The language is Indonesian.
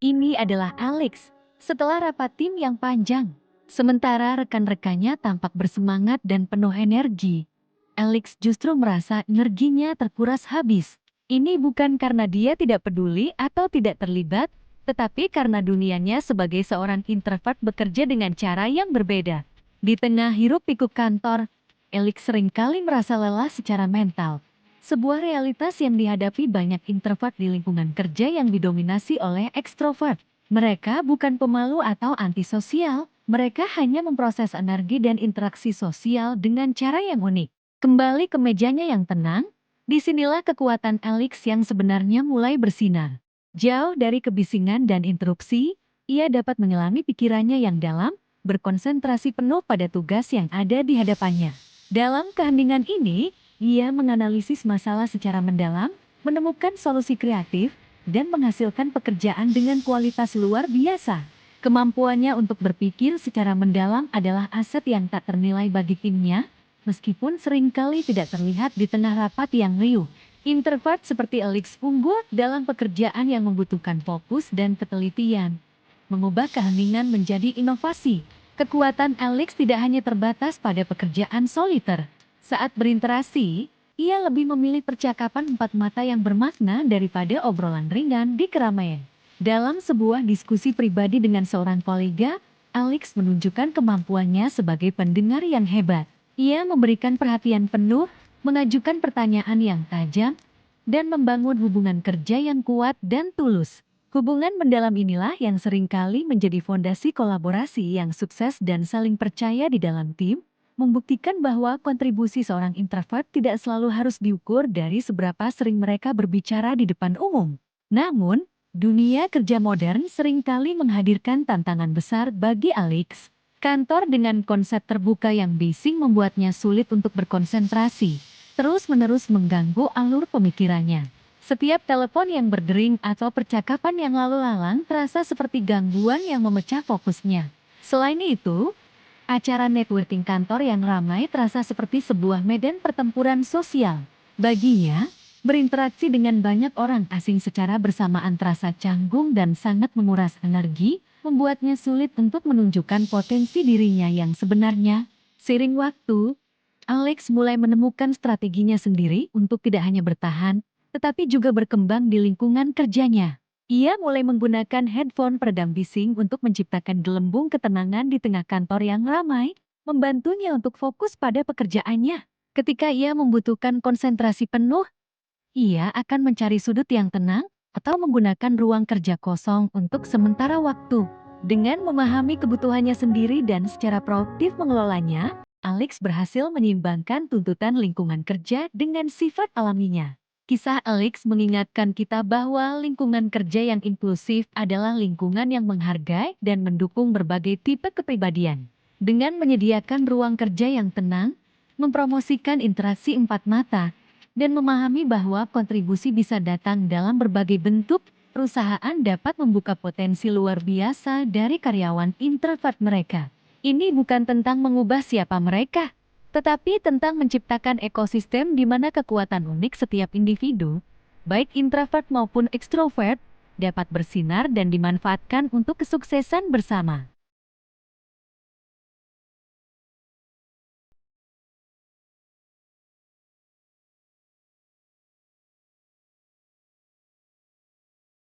Ini adalah Alex. Setelah rapat tim yang panjang, sementara rekan-rekannya tampak bersemangat dan penuh energi, Alex justru merasa energinya terkuras habis. Ini bukan karena dia tidak peduli atau tidak terlibat, tetapi karena dunianya sebagai seorang introvert bekerja dengan cara yang berbeda. Di tengah hiruk-pikuk kantor, Alex seringkali merasa lelah secara mental. Sebuah realitas yang dihadapi banyak introvert di lingkungan kerja yang didominasi oleh ekstrovert. Mereka bukan pemalu atau antisosial, mereka hanya memproses energi dan interaksi sosial dengan cara yang unik. Kembali ke mejanya yang tenang, disinilah kekuatan Alex yang sebenarnya mulai bersinar. Jauh dari kebisingan dan interupsi, ia dapat menyelami pikirannya yang dalam, berkonsentrasi penuh pada tugas yang ada di hadapannya. Dalam keheningan ini, ia menganalisis masalah secara mendalam, menemukan solusi kreatif, dan menghasilkan pekerjaan dengan kualitas luar biasa. Kemampuannya untuk berpikir secara mendalam adalah aset yang tak ternilai bagi timnya, meskipun seringkali tidak terlihat di tengah rapat yang riuh. Introvert seperti Alex unggul dalam pekerjaan yang membutuhkan fokus dan ketelitian, mengubah keheningan menjadi inovasi. Kekuatan Alex tidak hanya terbatas pada pekerjaan soliter. Saat berinteraksi, ia lebih memilih percakapan empat mata yang bermakna daripada obrolan ringan di keramaian. Dalam sebuah diskusi pribadi dengan seorang kolega, Alex menunjukkan kemampuannya sebagai pendengar yang hebat. Ia memberikan perhatian penuh, mengajukan pertanyaan yang tajam, dan membangun hubungan kerja yang kuat dan tulus. Hubungan mendalam inilah yang seringkali menjadi fondasi kolaborasi yang sukses dan saling percaya di dalam tim, membuktikan bahwa kontribusi seorang introvert tidak selalu harus diukur dari seberapa sering mereka berbicara di depan umum. Namun, dunia kerja modern seringkali menghadirkan tantangan besar bagi Alex. Kantor dengan konsep terbuka yang bising membuatnya sulit untuk berkonsentrasi, terus-menerus mengganggu alur pemikirannya. Setiap telepon yang berdering atau percakapan yang lalu lalang terasa seperti gangguan yang memecah fokusnya. Selain itu, acara networking kantor yang ramai terasa seperti sebuah medan pertempuran sosial. Baginya, berinteraksi dengan banyak orang asing secara bersamaan terasa canggung dan sangat menguras energi, membuatnya sulit untuk menunjukkan potensi dirinya yang sebenarnya. Seiring waktu, Alex mulai menemukan strateginya sendiri untuk tidak hanya bertahan, tetapi juga berkembang di lingkungan kerjanya. Ia mulai menggunakan headphone peredam bising untuk menciptakan gelembung ketenangan di tengah kantor yang ramai, membantunya untuk fokus pada pekerjaannya. Ketika ia membutuhkan konsentrasi penuh, ia akan mencari sudut yang tenang atau menggunakan ruang kerja kosong untuk sementara waktu. Dengan memahami kebutuhannya sendiri dan secara proaktif mengelolanya, Alex berhasil menyeimbangkan tuntutan lingkungan kerja dengan sifat alaminya. Kisah Alex mengingatkan kita bahwa lingkungan kerja yang inklusif adalah lingkungan yang menghargai dan mendukung berbagai tipe kepribadian. Dengan menyediakan ruang kerja yang tenang, mempromosikan interaksi empat mata, dan memahami bahwa kontribusi bisa datang dalam berbagai bentuk, perusahaan dapat membuka potensi luar biasa dari karyawan introvert mereka. Ini bukan tentang mengubah siapa mereka, tetapi tentang menciptakan ekosistem di mana kekuatan unik setiap individu, baik introvert maupun ekstrovert, dapat bersinar dan dimanfaatkan untuk kesuksesan bersama.